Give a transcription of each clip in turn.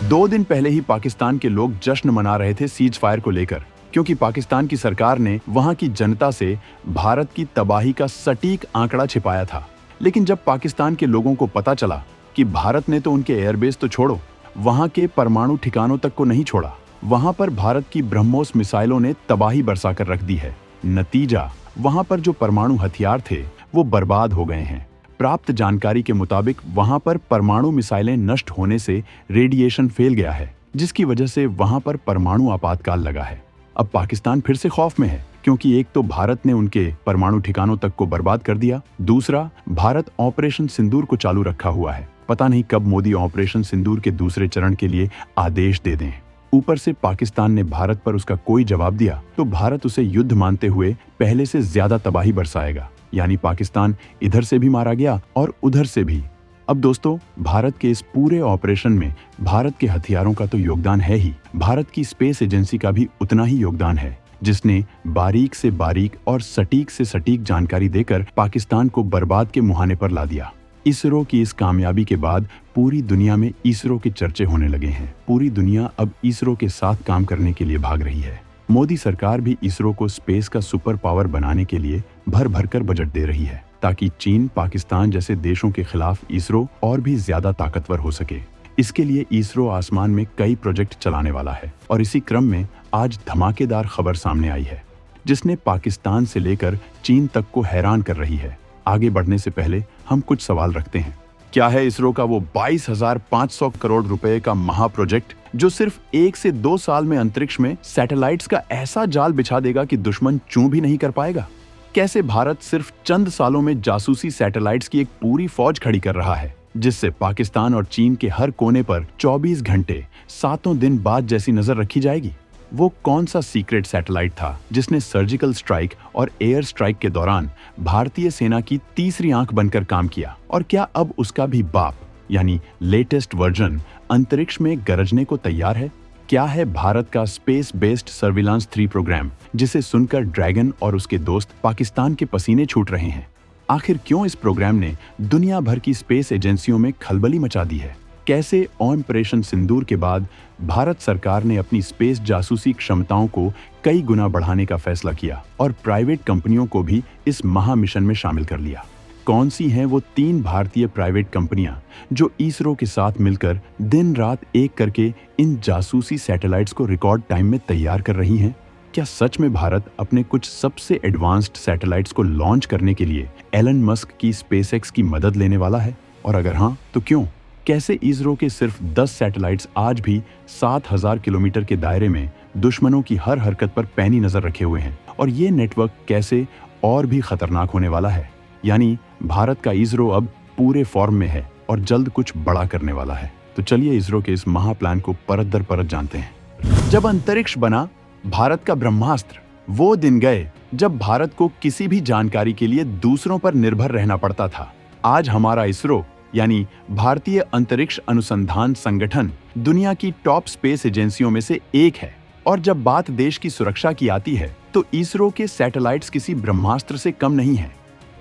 2 दिन पहले ही पाकिस्तान के लोग जश्न मना रहे थे सीज फायर को लेकर, क्योंकि पाकिस्तान की सरकार ने वहां की जनता से भारत की तबाही का सटीक आंकड़ा छिपाया था। लेकिन जब पाकिस्तान के लोगों को पता चला कि भारत ने तो उनके एयरबेस तो छोड़ो, वहां के परमाणु ठिकानों तक को नहीं छोड़ा, वहां पर भारत की ब्रह्मोस मिसाइलों ने तबाही बरसाकर रख दी है। नतीजा, वहां पर जो परमाणु हथियार थे वो बर्बाद हो गए हैं। प्राप्त जानकारी के मुताबिक वहां पर परमाणु मिसाइलें नष्ट होने से रेडिएशन फैल गया है, जिसकी वजह से वहां पर परमाणु आपातकाल लगा है। अब पाकिस्तान फिर से खौफ में है, क्योंकि एक तो भारत ने उनके परमाणु ठिकानों तक को बर्बाद कर दिया, दूसरा भारत ऑपरेशन सिंदूर को चालू रखा हुआ है। पता नहीं कब मोदी ऑपरेशन सिंदूर के दूसरे चरण के लिए आदेश दे दें। ऊपर से पाकिस्तान ने भारत पर उसका कोई जवाब दिया तो भारत उसे युद्ध मानते हुए पहले से ज्यादा तबाही बरसाएगा। यानी पाकिस्तान इधर से भी मारा गया और उधर से भी। अब दोस्तों, भारत के इस पूरे ऑपरेशन में भारत के हथियारों का तो योगदान है ही, भारत की स्पेस एजेंसी का भी उतना ही योगदान है, जिसने बारीक से बारीक और सटीक से सटीक जानकारी देकर पाकिस्तान को बर्बाद के मुहाने पर ला दिया। इसरो की इस कामयाबी के बाद पूरी दुनिया में इसरो के चर्चे होने लगे हैं। पूरी दुनिया अब इसरो के साथ काम करने के लिए भाग रही है। मोदी सरकार भी इसरो को स्पेस का सुपर पावर बनाने के लिए भर भर कर बजट दे रही है, ताकि चीन, पाकिस्तान जैसे देशों के खिलाफ इसरो और भी ज्यादा ताकतवर हो सके। इसके लिए इसरो आसमान में कई प्रोजेक्ट चलाने वाला है और इसी क्रम में आज धमाकेदार खबर सामने आई है, जिसने पाकिस्तान से लेकर चीन तक को हैरान कर रही है। आगे बढ़ने से पहले हम कुछ सवाल रखते हैं। क्या है इसरो का वो 22,500 करोड़ रुपए का महा प्रोजेक्ट, जो सिर्फ 1 से 2 साल में अंतरिक्ष में सैटेलाइट्स का ऐसा जाल बिछा देगा कि दुश्मन चूं भी नहीं कर पाएगा? कैसे भारत सिर्फ चंद सालों में जासूसी सैटेलाइट्स की एक पूरी फौज खड़ी कर रहा है, जिससे पाकिस्तान और चीन के हर कोने पर 24 घंटे 7 दिन बाद जैसी नजर रखी जाएगी? वो कौन सा सीक्रेट सैटेलाइट था जिसने सर्जिकल स्ट्राइक और एयर स्ट्राइक के दौरान भारतीय सेना की तीसरी आंख बनकर काम किया? और क्या अब उसका भी बाप यानी लेटेस्ट वर्जन अंतरिक्ष में गरजने को तैयार है? क्या है भारत का स्पेस बेस्ड सर्विलांस 3 प्रोग्राम, जिसे सुनकर ड्रैगन और उसके दोस्त पाकिस्तान के पसीने छूट रहे हैं? आखिर क्यों इस प्रोग्राम ने दुनिया भर की स्पेस एजेंसियों में खलबली मचा दी है? कैसे ऑपरेशन सिंदूर के बाद भारत सरकार ने अपनी स्पेस जासूसी क्षमताओं को कई गुना बढ़ाने का फैसला किया और प्राइवेट कंपनियों को भी इस महा मिशन में शामिल कर लिया? कौन सी हैं वो 3 भारतीय प्राइवेट कंपनियां जो इसरो के साथ मिलकर दिन रात एक करके इन जासूसी सैटेलाइट्स को रिकॉर्ड टाइम में तैयार कर रही हैं? क्या सच में भारत अपने कुछ सबसे एडवांस्ड सैटेलाइट्स को लॉन्च करने के लिए एलन मस्क की स्पेसएक्स की मदद लेने वाला है? और अगर हाँ, तो क्यों? कैसे इसरो के सिर्फ 10 सैटेलाइट्स आज भी 7,000 किलोमीटर के दायरे में दुश्मनों की हर हरकत पर पैनी नजर रखे हुए हैं? और ये नेटवर्क कैसे और भी खतरनाक होने वाला है? यानी भारत का इसरो अब पूरे फॉर्म में है और जल्द कुछ बड़ा करने वाला है। तो चलिए इसरो के इस महा प्लान को परत दर परत जानते हैं। जब अंतरिक्ष बना भारत का ब्रह्मास्त्र, वो दिन गए जब भारत को किसी भी जानकारी के लिए दूसरों पर निर्भर रहना पड़ता था। आज हमारा इसरो यानी भारतीय अंतरिक्ष अनुसंधान संगठन दुनिया की टॉप स्पेस एजेंसियों में से एक है। और जब बात देश की सुरक्षा की आती है तो इसरो के सैटेलाइट्स किसी ब्रह्मास्त्र से कम नहीं है।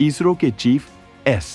इसरो के चीफ एस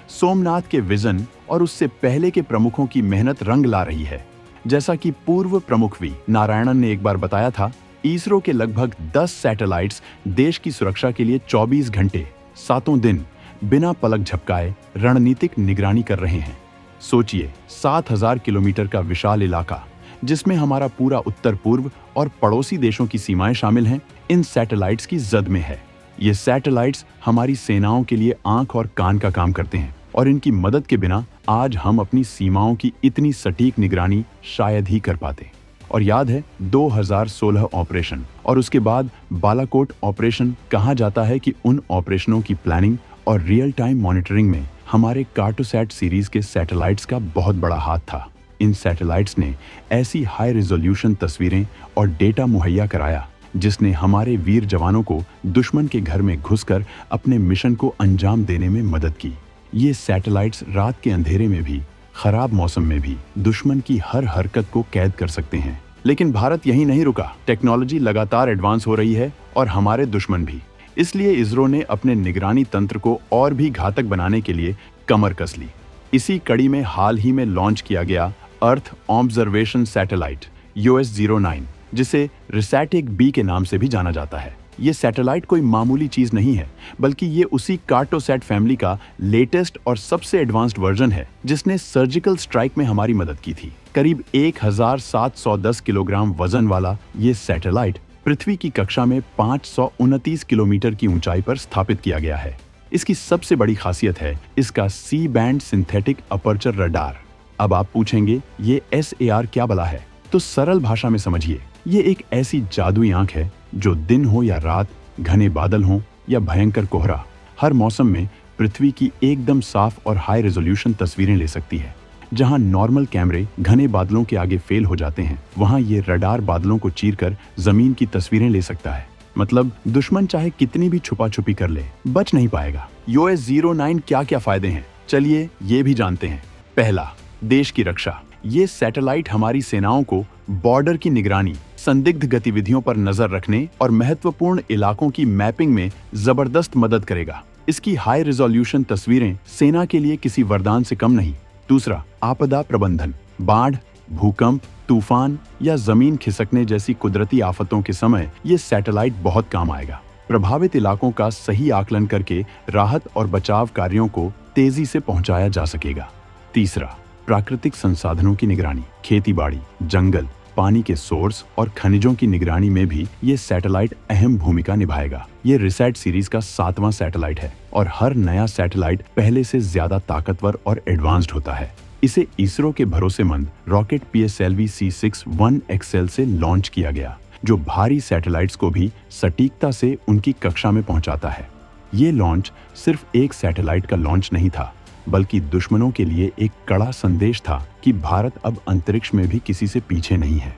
सोमनाथ के विजन और उससे पहले के प्रमुखों की मेहनत रंग ला रही है। जैसा कि पूर्व प्रमुख वी नारायणन ने एक बार बताया था, इसरो के लगभग 10 सैटेलाइट्स देश की सुरक्षा के लिए 24 घंटे 7 दिन बिना पलक झपकाए रणनीतिक निगरानी कर रहे हैं। सोचिए, 7,000 किलोमीटर का विशाल इलाका, जिसमें हमारा पूरा उत्तर पूर्व और पड़ोसी देशों की सीमाएं शामिल हैं, इन सैटेलाइट्स की जद में है। ये सैटेलाइट्स हमारी सेनाओं के लिए आंख और कान का काम करते हैं और इनकी मदद के बिना आज हम अपनी सीमाओं की इतनी सटीक निगरानी शायद ही कर पाते। और याद है 2016 ऑपरेशन और उसके बाद बालाकोट ऑपरेशन? कहा जाता है कि उन ऑपरेशनों की प्लानिंग और रियल टाइम मॉनिटरिंग में हमारे कार्टोसैट सीरीज के सैटेलाइट्स का बहुत बड़ा हाथ था। इन सैटेलाइट्स ने ऐसी हाई रिजोल्यूशन तस्वीरें और डेटा मुहैया कराया जिसने हमारे वीर जवानों को दुश्मन के घर में घुसकर अपने मिशन को अंजाम देने में मदद की। ये सैटेलाइट्स रात के अंधेरे में भी, खराब मौसम में भी दुश्मन की हर हरकत को कैद कर सकते हैं। लेकिन भारत यहीं नहीं रुका। टेक्नोलॉजी लगातार एडवांस हो रही है और हमारे दुश्मन भी। इसलिए इसरो ने अपने निगरानी तंत्र को और भी घातक बनाने के लिए कमर कस ली। इसी कड़ी में हाल ही में लॉन्च किया गया अर्थ ऑब्जर्वेशन सैटेलाइट US-09, जिसे रिसैटिक बी के नाम से भी जाना जाता है। ये सैटेलाइट कोई मामूली चीज नहीं है, बल्कि ये उसी कार्टोसैट फैमिली का लेटेस्ट और सबसे एडवांस्ड वर्जन है, जिसने सर्जिकल स्ट्राइक में हमारी मदद की थी। करीब 1710 किलोग्राम वजन वाला ये सैटेलाइट पृथ्वी की कक्षा में 529 किलोमीटर की ऊंचाई पर स्थापित किया गया है। इसकी सबसे बड़ी खासियत है इसका C band synthetic aperture radar. अब आप पूछेंगे ये SAR क्या भला है? तो सरल भाषा में समझिए, ये एक ऐसी जादुई आंख है जो दिन हो या रात, घने बादल हों या भयंकर कोहरा, हर मौसम में पृथ्वी की एकदम साफ और हाई रेजोल्यूशन तस्वीरें ले सकती है। जहां नॉर्मल कैमरे घने बादलों के आगे फेल हो जाते हैं, वहां ये रडार बादलों को चीरकर जमीन की तस्वीरें ले सकता है। मतलब दुश्मन चाहे कितनी भी छुपा छुपी कर ले, बच नहीं पाएगा। US-09 क्या क्या फायदे हैं, चलिए ये भी जानते हैं। पहला, देश की रक्षा। ये सैटेलाइट हमारी सेनाओं को बॉर्डर की निगरानी, संदिग्ध गतिविधियों पर नजर रखने और महत्वपूर्ण इलाकों की मैपिंग में जबरदस्त मदद करेगा। इसकी हाई रिजोल्यूशन तस्वीरें सेना के लिए किसी वरदान से कम नहीं। दूसरा, आपदा प्रबंधन। बाढ़, भूकंप, तूफान या जमीन खिसकने जैसी कुदरती आफतों के समय ये सैटेलाइट बहुत काम आएगा। प्रभावित इलाकों का सही आकलन करके राहत और बचाव कार्यों को तेजी से पहुंचाया जा सकेगा। तीसरा, प्राकृतिक संसाधनों की निगरानी। खेती-बाड़ी, जंगल, पानी के सोर्स और खनिजों की निगरानी में भी ये सैटेलाइट अहम भूमिका निभाएगा। ये रिसैट सीरीज का 7वां सैटेलाइट है और हर नया सैटेलाइट पहले से ज्यादा ताकतवर और एडवांस्ड होता है। इसे इसरो के भरोसेमंद रॉकेट PSLV C6-1XL से लॉन्च किया गया, जो भारी सैटेलाइट्स को भी सटीकता से उनकी कक्षा में पहुंचाता है। ये लॉन्च सिर्फ एक सैटेलाइट का लॉन्च नहीं था, बल्कि दुश्मनों के लिए एक कड़ा संदेश था कि भारत अब अंतरिक्ष में भी किसी से पीछे नहीं है।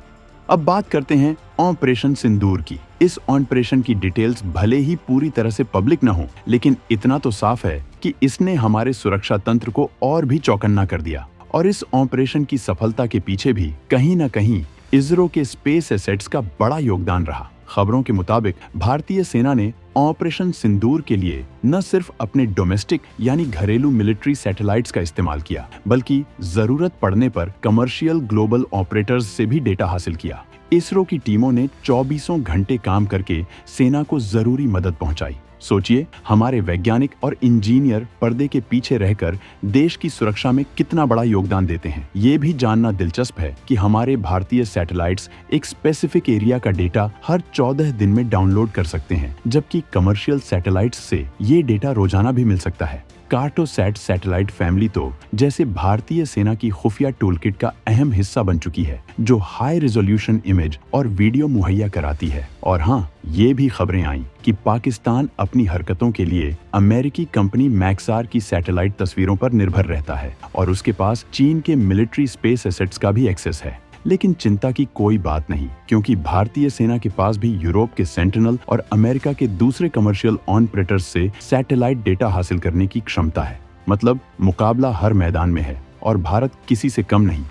अब बात करते हैं ऑपरेशन सिंदूर की। इस ऑपरेशन की डिटेल्स भले ही पूरी तरह से पब्लिक न हो, लेकिन इतना तो साफ है कि इसने हमारे सुरक्षा तंत्र को और भी चौकन्ना कर दिया। और इस ऑपरेशन की सफलता के पीछे भी कहीं न कहीं इसरो के स्पेस एसेट्स का बड़ा योगदान रहा। खबरों के मुताबिक भारतीय सेना ने ऑपरेशन सिंदूर के लिए न सिर्फ अपने डोमेस्टिक यानी घरेलू मिलिट्री सैटेलाइट्स का इस्तेमाल किया, बल्कि जरूरत पड़ने पर कमर्शियल ग्लोबल ऑपरेटर्स से भी डेटा हासिल किया। इसरो की टीमों ने 24 घंटे काम करके सेना को जरूरी मदद पहुंचाई। सोचिए, हमारे वैज्ञानिक और इंजीनियर पर्दे के पीछे रहकर देश की सुरक्षा में कितना बड़ा योगदान देते हैं। ये भी जानना दिलचस्प है कि हमारे भारतीय सैटेलाइट्स एक स्पेसिफिक एरिया का डेटा हर 14 दिन में डाउनलोड कर सकते हैं, जबकि कमर्शियल सैटेलाइट्स से ये डेटा रोजाना भी मिल सकता है। कार्टोसैट सैटेलाइट फैमिली तो जैसे भारतीय सेना की खुफिया टूलकिट का अहम हिस्सा बन चुकी है, जो हाई रिजोल्यूशन इमेज और वीडियो मुहैया कराती है। और हाँ, ये भी खबरें आईं कि पाकिस्तान अपनी हरकतों के लिए अमेरिकी कंपनी मैक्सार की सैटेलाइट तस्वीरों पर निर्भर रहता है और उसके पास चीन के मिलिट्री स्पेस एसेट्स का भी एक्सेस है। लेकिन चिंता की कोई बात नहीं, क्योंकि भारतीय सेना के पास भी यूरोप के सेंटिनल और अमेरिका के दूसरे कमर्शियल ऑपरेटर्स से सैटेलाइट डेटा हासिल करने की क्षमता है। मतलब मुकाबला हर मैदान में है और भारत किसी से कम नहीं।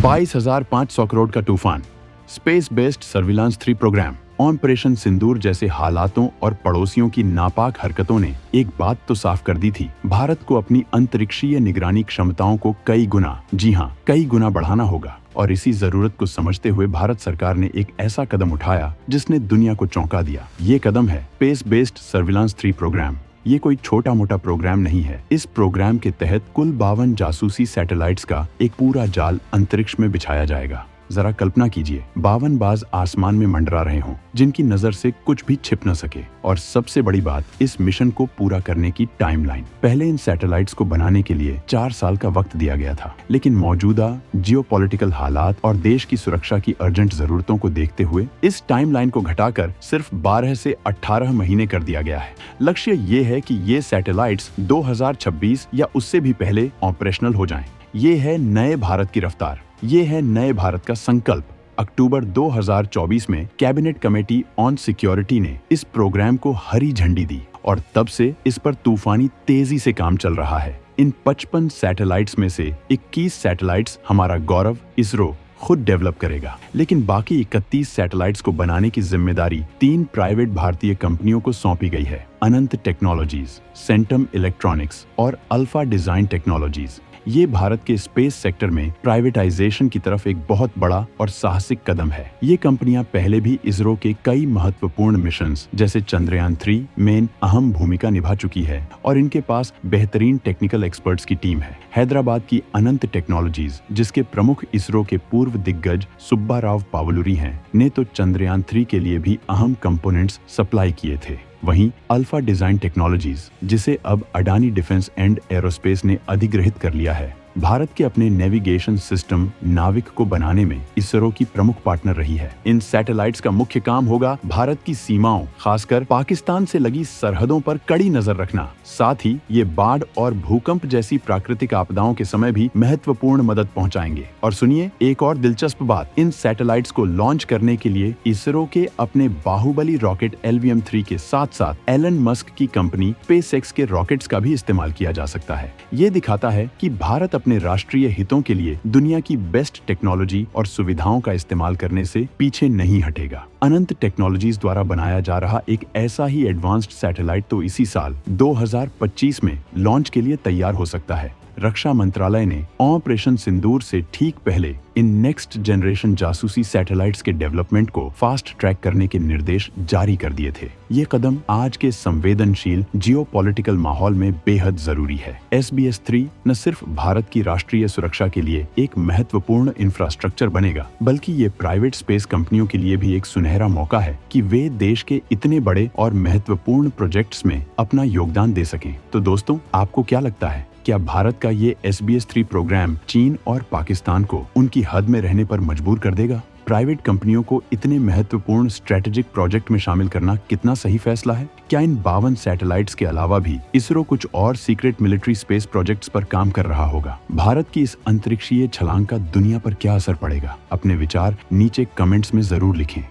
22,500 करोड़ का तूफान, space based surveillance 3 programme. Operation Sindoor जैसे हालातों और पड़ोसियों की नापाक हरकतों ने एक बात तो साफ कर दी थी, भारत को अपनी अंतरिक्षीय निगरानी क्षमताओं को कई गुना, जी हाँ, कई गुना बढ़ाना होगा। और इसी जरूरत को समझते हुए भारत सरकार ने एक ऐसा कदम उठाया जिसने दुनिया को चौंका दिया। ये कदम है स्पेस बेस्ड सर्विलांस 3 प्रोग्राम। ये कोई छोटा मोटा प्रोग्राम नहीं है। इस प्रोग्राम के तहत कुल 52 जासूसी सैटेलाइट्स का एक पूरा जाल अंतरिक्ष में बिछाया जाएगा। जरा कल्पना कीजिए, 52 बाज आसमान में मंडरा रहे हों, जिनकी नजर से कुछ भी छिप न सके। और सबसे बड़ी बात, इस मिशन को पूरा करने की टाइमलाइन। पहले इन सैटेलाइट्स को बनाने के लिए 4 साल का वक्त दिया गया था, लेकिन मौजूदा जियोपॉलिटिकल हालात और देश की सुरक्षा की अर्जेंट जरूरतों को देखते हुए इस टाइमलाइन को घटाकर सिर्फ 12 से 18 महीने कर दिया गया है। लक्ष्य ये है कि ये सैटेलाइट्स 2026 या उससे भी पहले ऑपरेशनल हो जाएं। ये है नए भारत की रफ्तार, ये है नए भारत का संकल्प। अक्टूबर 2024 में कैबिनेट कमेटी ऑन सिक्योरिटी ने इस प्रोग्राम को हरी झंडी दी और तब से इस पर तूफानी तेजी से काम चल रहा है। इन 55 सैटेलाइट्स में से 21 सैटेलाइट्स हमारा गौरव इसरो खुद डेवलप करेगा, लेकिन बाकी 31 सैटेलाइट्स को बनाने की जिम्मेदारी 3 प्राइवेट भारतीय कंपनियों को सौंपी गई है। अनंत टेक्नोलॉजीज, सेंटम इलेक्ट्रॉनिक्स और अल्फा डिजाइन टेक्नोलॉजीज। ये भारत के स्पेस सेक्टर में प्राइवेटाइजेशन की तरफ एक बहुत बड़ा और साहसिक कदम है। ये कंपनियां पहले भी इसरो के कई महत्वपूर्ण मिशंस जैसे चंद्रयान 3 में अहम भूमिका निभा चुकी है और इनके पास बेहतरीन टेक्निकल एक्सपर्ट्स की टीम है। हैदराबाद की अनंत टेक्नोलॉजीज, जिसके प्रमुख इसरो के पूर्व दिग्गज सुब्बा राव पावलुरी हैं, ने तो चंद्रयान 3 के लिए भी अहम कंपोनेंट्स सप्लाई किए थे। वहीं अल्फा डिजाइन टेक्नोलॉजीज, जिसे अब अडानी डिफेंस एंड एरोस्पेस ने अधिग्रहित कर लिया है, भारत के अपने नेविगेशन सिस्टम नाविक को बनाने में इसरो की प्रमुख पार्टनर रही है। इन सैटेलाइट्स का मुख्य काम होगा भारत की सीमाओं, खासकर पाकिस्तान से लगी सरहदों पर कड़ी नजर रखना। साथ ही ये बाढ़ और भूकंप जैसी प्राकृतिक आपदाओं के समय भी महत्वपूर्ण मदद पहुंचाएंगे। और सुनिए एक और दिलचस्प बात, इन सैटेलाइट्स को लॉन्च करने के लिए इसरो के अपने बाहुबली रॉकेट LVM-3 के साथ साथ एलन मस्क की कंपनी SpaceX के रॉकेट्स का भी इस्तेमाल किया जा सकता है। ये दिखाता है कि भारत अपने राष्ट्रीय हितों के लिए दुनिया की बेस्ट टेक्नोलॉजी और सुविधाओं का इस्तेमाल करने से पीछे नहीं हटेगा। अनंत टेक्नोलॉजीज द्वारा बनाया जा रहा एक ऐसा ही एडवांस्ड सैटेलाइट तो इसी साल 2025 में लॉन्च के लिए तैयार हो सकता है। रक्षा मंत्रालय ने ऑपरेशन सिंदूर से ठीक पहले इन नेक्स्ट जनरेशन जासूसी सैटेलाइट्स के डेवलपमेंट को फास्ट ट्रैक करने के निर्देश जारी कर दिए थे। ये कदम आज के संवेदनशील जियोपॉलिटिकल माहौल में बेहद जरूरी है। SBS-3 न सिर्फ भारत की राष्ट्रीय सुरक्षा के लिए एक महत्वपूर्ण इंफ्रास्ट्रक्चर बनेगा, बल्कि ये प्राइवेट स्पेस कंपनियों के लिए भी एक सुनहरा मौका है कि वे देश के इतने बड़े और महत्वपूर्ण प्रोजेक्ट्स में अपना योगदान दे सकें। तो दोस्तों, आपको क्या लगता है? क्या भारत का ये SBS-3 प्रोग्राम चीन और पाकिस्तान को उनकी हद में रहने पर मजबूर कर देगा? प्राइवेट कंपनियों को इतने महत्वपूर्ण स्ट्रेटेजिक प्रोजेक्ट में शामिल करना कितना सही फैसला है? क्या इन 52 सैटेलाइट्स के अलावा भी इसरो कुछ और सीक्रेट मिलिट्री स्पेस प्रोजेक्ट्स पर काम कर रहा होगा? भारत की इस अंतरिक्षीय छलांग का दुनिया पर क्या असर पड़ेगा? अपने विचार नीचे कमेंट्स में जरूर लिखें।